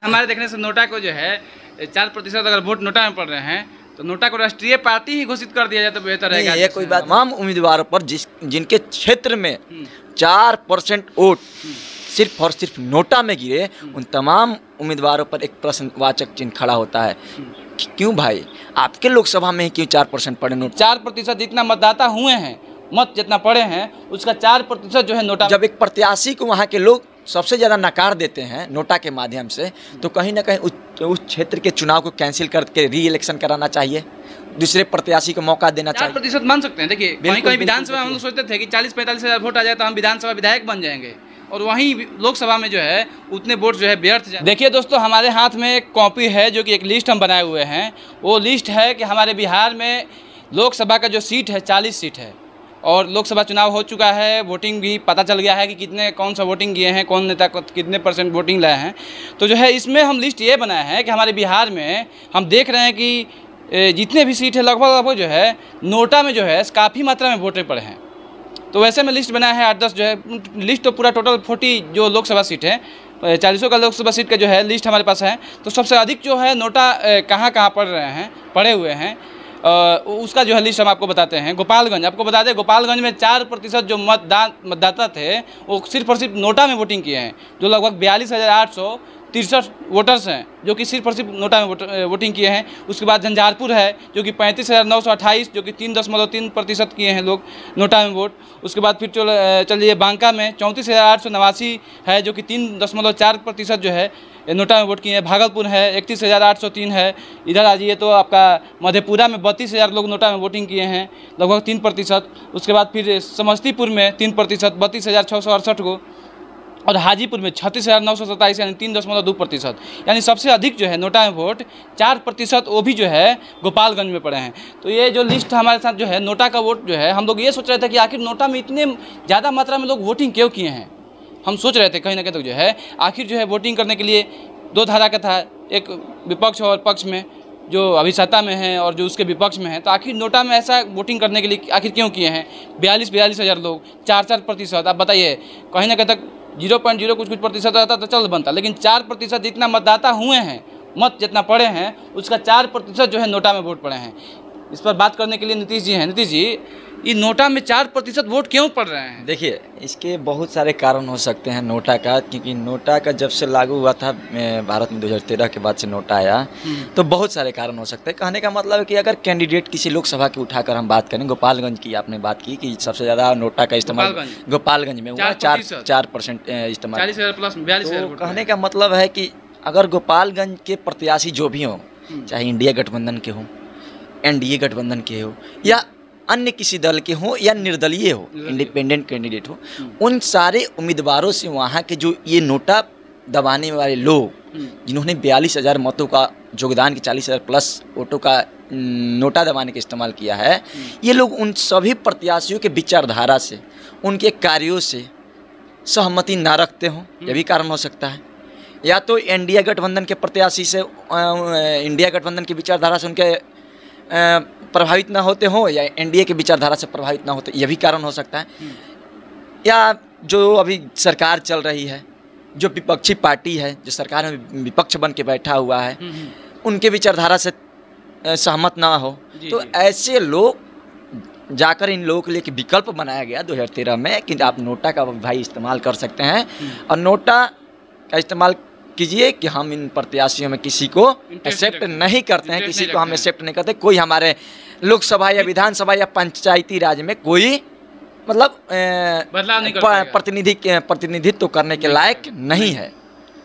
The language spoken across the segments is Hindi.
हमारे देखने से नोटा को जो है 4% अगर वोट नोटा में पड़ रहे हैं तो नोटा को राष्ट्रीय पार्टी ही घोषित कर दिया जाए तो बेहतर रहेगा। ये कोई बात, तमाम उम्मीदवारों पर जिनके क्षेत्र में 4% वोट सिर्फ और सिर्फ नोटा में गिरे, उन तमाम उम्मीदवारों पर एक प्रश्नवाचक चिन्ह खड़ा होता है। क्यों भाई, आपके लोकसभा में ही क्यों 4% पड़े नोट? 4% जितना मतदाता हुए हैं, मत जितना पड़े हैं उसका 4% जो है नोटा। जब एक प्रत्याशी को वहाँ के लोग सबसे ज़्यादा नकार देते हैं नोटा के माध्यम से, तो कहीं ना कहीं उस क्षेत्र के चुनाव को कैंसिल करके री इलेक्शन कराना चाहिए, दूसरे प्रत्याशी को मौका देना चाहिए। 4% मान सकते हैं। देखिए कहीं विधानसभा हम लोग सोचते थे कि 40-45 हज़ार वोट आ जाए तो हम विधानसभा विधायक बन जाएंगे, और वहीं लोकसभा में जो है उतने वोट जो है व्यर्थ जाए। देखिए दोस्तों, हमारे हाथ में एक कॉपी है जो कि एक लिस्ट हम बनाए हुए हैं। वो लिस्ट है कि हमारे बिहार में लोकसभा का जो सीट है 40 सीट है, और लोकसभा चुनाव हो चुका है, वोटिंग भी पता चल गया है कि कितने कौन सा वोटिंग किए हैं, कौन नेता को कितने % वोटिंग लाए हैं। तो जो है इसमें हम लिस्ट ये बनाए हैं कि हमारे बिहार में हम देख रहे हैं कि जितने भी सीट है लगभग जो है नोटा में जो है काफ़ी मात्रा में वोटें पड़े हैं। तो वैसे में लिस्ट बनाया है 8-10 जो है लिस्ट, तो पूरा टोटल 40 जो लोकसभा सीट है, 40 का लोकसभा सीट का जो है लिस्ट हमारे पास है। तो सबसे अधिक जो है नोटा कहाँ पड़ रहे हैं, पड़े हुए हैं, उसका जो है लिस्ट हम आपको बताते हैं। गोपालगंज, आपको बता दें गोपालगंज में 4% जो मतदाता थे वो सिर्फ और सिर्फ नोटा में वोटिंग किए हैं, जो लगभग 42,863 वोटर्स हैं जो कि सिर्फ और सिर्फ नोटा में वोटिंग किए हैं। उसके बाद झंझारपुर है जो कि 35,928 जो कि 3.3% किए हैं लोग नोटा में वोट। उसके बाद फिर चलिए बांका में 34,889 है जो कि 3.4% जो है नोटा में वोट किए हैं। भागलपुर है 31,803 है। इधर आ जाइए तो आपका मधेपुरा में 32,000 लोग नोटा में वोटिंग किए हैं, लगभग 3%। उसके बाद फिर समस्तीपुर में 3%, 32,668 को, और हाजीपुर में 36,927 यानी 3.2%। यानी सबसे अधिक जो है नोटा में वोट 4%, वो भी जो है गोपालगंज में पड़े हैं। तो ये जो लिस्ट हमारे साथ जो है नोटा का वोट जो है, हम लोग ये सोच रहे थे कि आखिर नोटा में इतने ज़्यादा मात्रा में लोग वोटिंग क्यों किए हैं। हम सोच रहे थे कहीं ना कहीं तो जो है आखिर जो है वोटिंग करने के लिए दो धारा का था, एक विपक्ष और पक्ष में, जो अभी सत्ता में है और जो उसके विपक्ष में है। तो आखिर नोटा में ऐसा वोटिंग करने के लिए आखिर क्यों किए हैं 42 हज़ार लोग, 4%। आप बताइए, कहीं ना कहीं तक 0.0 कुछ % रहता तो चल बनता, लेकिन 4% जितना मतदाता हुए हैं, मत जितना पड़े हैं उसका 4% जो है नोटा में वोट पड़े हैं। इस पर बात करने के लिए नीतीश जी हैं। नीतीश जी, ये नोटा में 4% वोट क्यों पड़ रहे हैं? देखिए, इसके बहुत सारे कारण हो सकते हैं नोटा का, क्योंकि नोटा का जब से लागू हुआ था भारत में 2013 के बाद से नोटा आया, तो बहुत सारे कारण हो सकते हैं। कहने का मतलब है कि अगर कैंडिडेट किसी लोकसभा की उठाकर हम बात करें, गोपालगंज की आपने बात की कि सबसे ज़्यादा नोटा का इस्तेमाल गोपालगंज में हुआ, 4% इस्तेमाल। 40,000 प्लस 42,000। कहने का मतलब है कि अगर गोपालगंज के प्रत्याशी जो भी हों, चाहे इंडिया गठबंधन के हों, NDA गठबंधन के हो या अन्य किसी दल के हों या निर्दलीय हो, इंडिपेंडेंट कैंडिडेट हो, उन सारे उम्मीदवारों से वहाँ के जो ये नोटा दबाने वाले लोग, जिन्होंने 42,000 मतों का योगदान की 40,000 प्लस वोटों का नोटा दबाने का इस्तेमाल किया है, ये लोग उन सभी प्रत्याशियों के विचारधारा से, उनके कार्यों से सहमति ना रखते हों, यह भी कारण हो सकता है। या तो इंडिया गठबंधन के प्रत्याशी से, इंडिया गठबंधन की विचारधारा से उनके प्रभावित ना होते हों, या NDA के विचारधारा से प्रभावित ना होते, यह भी कारण हो सकता है। या जो अभी सरकार चल रही है, जो विपक्षी पार्टी है, जो सरकार में विपक्ष बन के बैठा हुआ है, उनके विचारधारा से सहमत ना हो, तो ऐसे लोग जाकर इन लोगों के लिए विकल्प बनाया गया 2013 में कि आप नोटा का भाई इस्तेमाल कर सकते हैं, और नोटा का इस्तेमाल कीजिए कि हम इन प्रत्याशियों में किसी को एक्सेप्ट नहीं करते हैं, किसी को हम एक्सेप्ट नहीं करते। कोई हमारे लोकसभा या विधानसभा या पंचायती राज में कोई मतलब प्रतिनिधित्व करने के लायक नहीं है।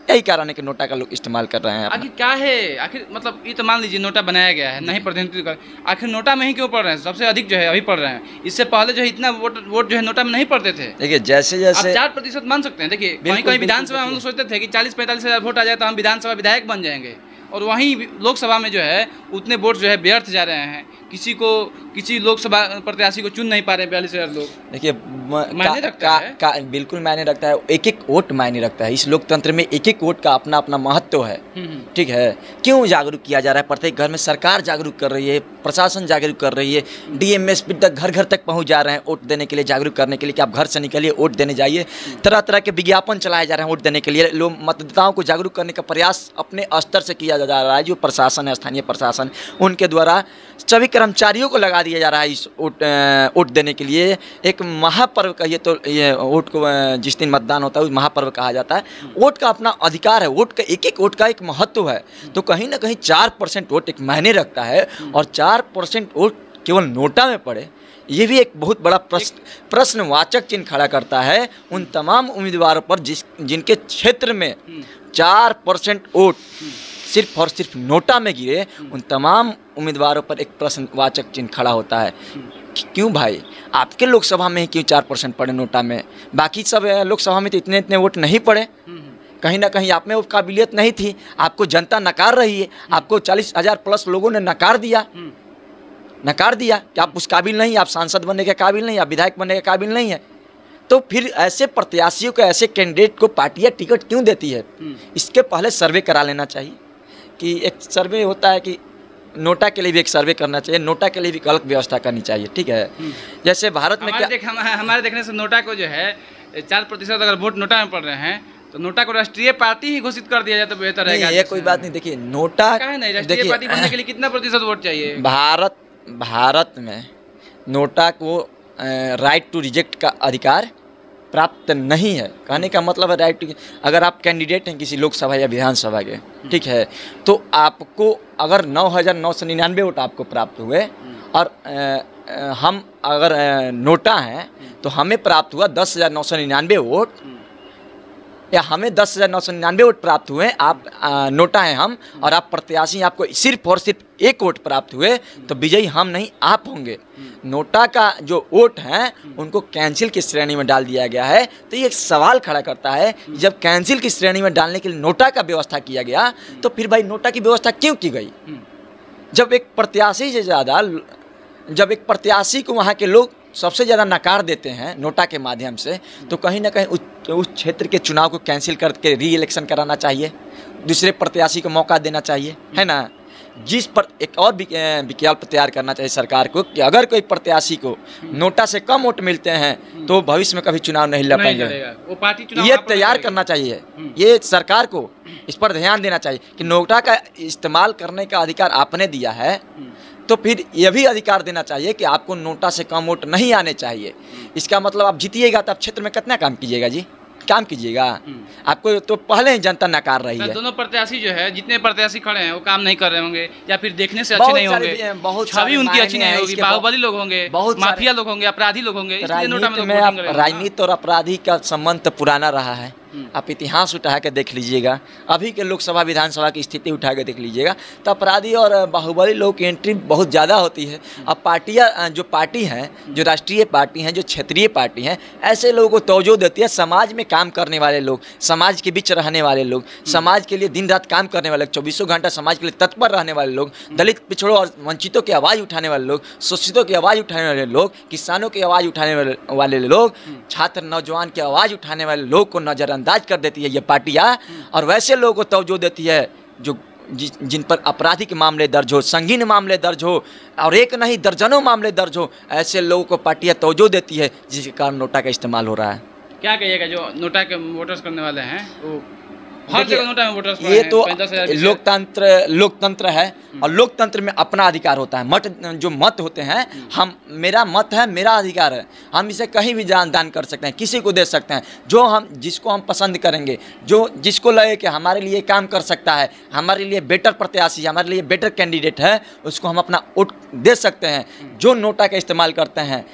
यही कारण है कि नोटा का लोग इस्तेमाल कर रहे हैं। आखिर क्या है, आखिर मतलब ये तो मान लीजिए नोटा बनाया गया है, नहीं प्रतिनिधित्व कर, आखिर नोटा में ही क्यों पढ़ रहे हैं? सबसे अधिक जो है अभी पढ़ रहे हैं, इससे पहले जो है इतना वोट जो है नोटा में नहीं पढ़ते थे। देखिए, जैसे 4% मान सकते हैं। देखिए कहीं विधानसभा हम लोग सोचते थे कि 40-45 हज़ार वोट आ जाए तो हम विधानसभा विधायक बन जाएंगे, और वहीं लोकसभा में जो है उतने वोट जो है व्यर्थ जा रहे हैं। किसी लोकसभा प्रत्याशी को चुन नहीं पा रहे 42,000 लोग। देखिए मायने रखता है। बिल्कुल मायने रखता है, एक एक वोट मायने रखता है। इस लोकतंत्र में एक एक वोट का अपना अपना महत्व है, ठीक है। क्यों जागरूक किया जा रहा है? प्रत्येक घर में सरकार जागरूक कर रही है, प्रशासन जागरूक कर रही है, डीएमएसपी तक घर घर तक पहुंच जा रहे हैं वोट देने के लिए, जागरूक करने के लिए कि आप घर से निकलिए वोट देने जाइए। तरह तरह के विज्ञापन चलाए जा रहे हैं वोट देने के लिए। लोग मतदाताओं को जागरूक करने का प्रयास अपने स्तर से किया जा रहा है। जो प्रशासन है, स्थानीय प्रशासन, उनके द्वारा सभी कर्मचारियों को लगा दिया जा रहा है इस वोट देने के लिए। एक महापर्व कहिए तो ये वोट को जिस दिन मतदान होता है उस महापर्व कहा जाता है। वोट का अपना अधिकार है, वोट का एक एक वोट का एक महत्व है। तो कहीं ना कहीं 4% वोट एक मायने रखता है, और 4% वोट केवल नोटा में पड़े, ये भी एक बहुत बड़ा प्रश्नवाचक चिन्ह खड़ा करता है उन तमाम उम्मीदवारों पर जिनके क्षेत्र में 4% वोट सिर्फ और सिर्फ नोटा में गिरे। उन तमाम उम्मीदवारों पर एक प्रश्नवाचक चिन्ह खड़ा होता है। क्यों भाई, आपके लोकसभा में ही क्यों 4% पड़े नोटा में? बाकी सब लोकसभा में तो इतने इतने वोट नहीं पड़े। कहीं ना कहीं आप में वो काबिलियत नहीं थी, आपको जनता नकार रही है। आपको 40,000 प्लस लोगों ने नकार दिया कि आप उस काबिल नहीं, आप सांसद बनने के काबिल नहीं, आप विधायक बनने के काबिल नहीं है। तो फिर ऐसे प्रत्याशियों को, ऐसे कैंडिडेट को पार्टियां टिकट क्यों देती है? इसके पहले सर्वे करा लेना चाहिए। कि एक सर्वे होता है कि नोटा के लिए भी एक सर्वे करना चाहिए, नोटा के लिए भी अलग व्यवस्था करनी चाहिए, ठीक है। जैसे भारत में हमारे देखने से नोटा को जो है 4% अगर वोट नोटा में पड़ रहे हैं तो नोटा को राष्ट्रीय पार्टी ही घोषित कर दिया जाए तो बेहतर रहेगा। ये कोई बात नहीं। देखिए नोटा नहीं, राष्ट्रीय पार्टी बनने के लिए कितना प्रतिशत वोट चाहिए? भारत में नोटा को राइट टू रिजेक्ट का अधिकार प्राप्त नहीं है। कहने का मतलब है राइट टू, अगर आप कैंडिडेट हैं किसी लोकसभा या विधानसभा के, ठीक है, तो आपको अगर 9,999 वोट आपको प्राप्त हुए और हम अगर नोटा हैं तो हमें प्राप्त हुआ 10,999 वोट, या हमें 10,999 वोट प्राप्त हुए, आप नोटा हैं हम, और आप प्रत्याशी, आपको सिर्फ और सिर्फ एक वोट प्राप्त हुए, तो विजयी हम नहीं आप होंगे। नोटा का जो वोट हैं उनको कैंसिल की श्रेणी में डाल दिया गया है। तो ये एक सवाल खड़ा करता है, जब कैंसिल की श्रेणी में डालने के लिए नोटा का व्यवस्था किया गया तो फिर भाई नोटा की व्यवस्था क्यों की गई? जब एक प्रत्याशी से ज़्यादा, जब एक प्रत्याशी को वहाँ के लोग सबसे ज़्यादा नकार देते हैं नोटा के माध्यम से, तो कहीं ना कहीं उस क्षेत्र के चुनाव को कैंसिल करके री इलेक्शन कराना चाहिए, दूसरे प्रत्याशी को मौका देना चाहिए, है ना। जिस पर एक और विकल्प तैयार करना चाहिए सरकार को कि अगर कोई प्रत्याशी को नोटा से कम वोट मिलते हैं तो भविष्य में कभी चुनाव नहीं लड़ पाएंगे, वो पार्टी चुनाव ये तैयार करना चाहिए। ये सरकार को इस पर ध्यान देना चाहिए कि नोटा का इस्तेमाल करने का अधिकार आपने दिया है, तो फिर यह भी अधिकार देना चाहिए कि आपको नोटा से कम वोट नहीं आने चाहिए। इसका मतलब आप जीतिएगा तो आप क्षेत्र में कितना काम कीजिएगा जी? काम कीजिएगा? आपको तो पहले ही जनता नकार रही है। दोनों प्रत्याशी जो है, जितने प्रत्याशी खड़े हैं वो काम नहीं कर रहे होंगे, या फिर देखने से अच्छे नहीं होंगे, बहुत छवि उनकी अच्छी नहीं होगी, बाहुबली लोग होंगे, बहुत माफिया लोग होंगे, अपराधी लोग होंगे। राजनीति और अपराधी का संबंध तो पुराना रहा है। आप इतिहास उठा के देख लीजिएगा, अभी के लोकसभा विधानसभा की स्थिति उठा के देख लीजिएगा, तो अपराधी और बाहुबली लोग की एंट्री बहुत ज़्यादा होती है। अब पार्टियाँ, जो पार्टी हैं, जो राष्ट्रीय पार्टी हैं, जो क्षेत्रीय पार्टी हैं, ऐसे लोगों को तवज्जो देती है। समाज में काम करने वाले लोग, समाज के बीच रहने वाले लोग, समाज के लिए दिन रात काम करने वाले, 24 घंटा समाज के लिए तत्पर रहने वाले लोग, दलित, पिछड़ों और वंचितों की आवाज़ उठाने वाले लोग, शोषितों की आवाज़ उठाने वाले लोग, किसानों की आवाज़ उठाने वाले लोग, छात्र नौजवान की आवाज़ उठाने वाले लोग को नज़रअंदाज कर देती है ये पार्टियां, और वैसे लोगों को तवज्जो देती है जो जिन पर आपराधिक मामले दर्ज हो, संगीन मामले दर्ज हो, और एक नहीं दर्जनों मामले दर्ज हो, ऐसे लोगों को पार्टियां तवज्जो देती है, जिसके कारण नोटा का इस्तेमाल हो रहा है। क्या कहिएगा जो नोटा के वोटर्स करने वाले हैं, वो हर जगह नोटा में वोटर्स ये तो लोकतंत्र है, और लोकतंत्र में अपना अधिकार होता है। जो मत होते हैं, हम, मेरा मत है, मेरा अधिकार है, हम इसे कहीं भी दान कर सकते हैं, किसी को दे सकते हैं, जिसको हम पसंद करेंगे, जिसको लगे कि हमारे लिए काम कर सकता है, हमारे लिए बेटर प्रत्याशी, हमारे लिए बेटर कैंडिडेट है, उसको हम अपना वोट दे सकते हैं। जो नोटा का इस्तेमाल करते हैं,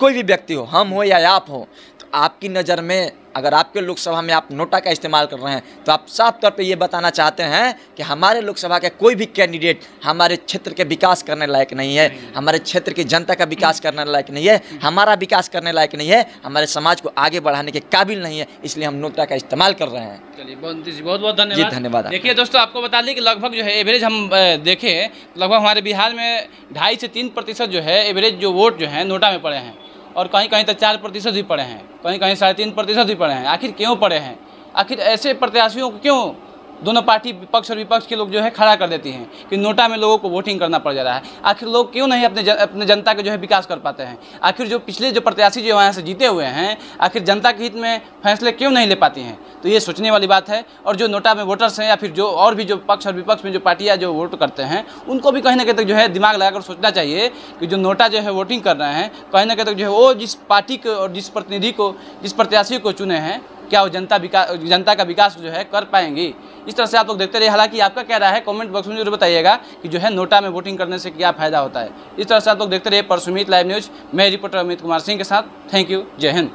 कोई भी व्यक्ति हो, हम हो या आप हो, तो आपकी नज़र में अगर आपके लोकसभा में आप नोटा का इस्तेमाल कर रहे हैं तो आप साफ तौर पे ये बताना चाहते हैं कि हमारे लोकसभा के कोई भी कैंडिडेट हमारे क्षेत्र के विकास करने लायक नहीं है, हमारे क्षेत्र की जनता का विकास करने लायक नहीं है, हमारा विकास करने लायक नहीं है, हमारे समाज को आगे बढ़ाने के काबिल नहीं है, इसलिए हम नोटा का इस्तेमाल कर रहे हैं। चलिए बहुत बहुत धन्यवाद। जी धन्यवाद। देखिए दोस्तों, आपको बता दें कि लगभग जो है एवरेज हम देखें लगभग हमारे बिहार में 2.5 से 3% जो है एवरेज जो वोट जो है नोटा में पड़े हैं, और कहीं कहीं तक 4% भी पड़े हैं, कहीं कहीं 3.5% भी पड़े हैं। आखिर क्यों पड़े हैं? आखिर ऐसे प्रत्याशियों को क्यों दोनों पार्टी पक्ष और विपक्ष के लोग जो है खड़ा कर देती हैं कि नोटा में लोगों को वोटिंग करना पड़ जा रहा है? आखिर लोग क्यों नहीं अपने जनता के जो है विकास कर पाते हैं? आखिर जो पिछले जो प्रत्याशी जो यहाँ से जीते हुए हैं, आखिर जनता के हित में फैसले क्यों नहीं ले पाती हैं? तो ये सोचने वाली बात है। और जो नोटा में वोटर्स हैं या फिर जो और भी जो पक्ष और विपक्ष में जो पार्टियाँ जो वोट करते हैं, उनको भी कहीं ना कहीं तक जो है दिमाग लगाकर सोचना चाहिए कि जो नोटा जो है वोटिंग कर रहे हैं, कहीं ना कहीं तक जो है वो जिस पार्टी को और जिस प्रतिनिधि को, जिस प्रत्याशी को चुने हैं, क्या वो जनता का विकास जो है कर पाएंगी? इस तरह से आप लोग देखते रहिए। हालांकि आपका क्या राय है कमेंट बॉक्स में जरूर बताइएगा कि जो है नोटा में वोटिंग करने से क्या फ़ायदा होता है। इस तरह से आप लोग देखते रहिए परसुमित लाइव न्यूज़। मैं रिपोर्टर अमित कुमार सिंह के साथ। Thank you. जय हिंद।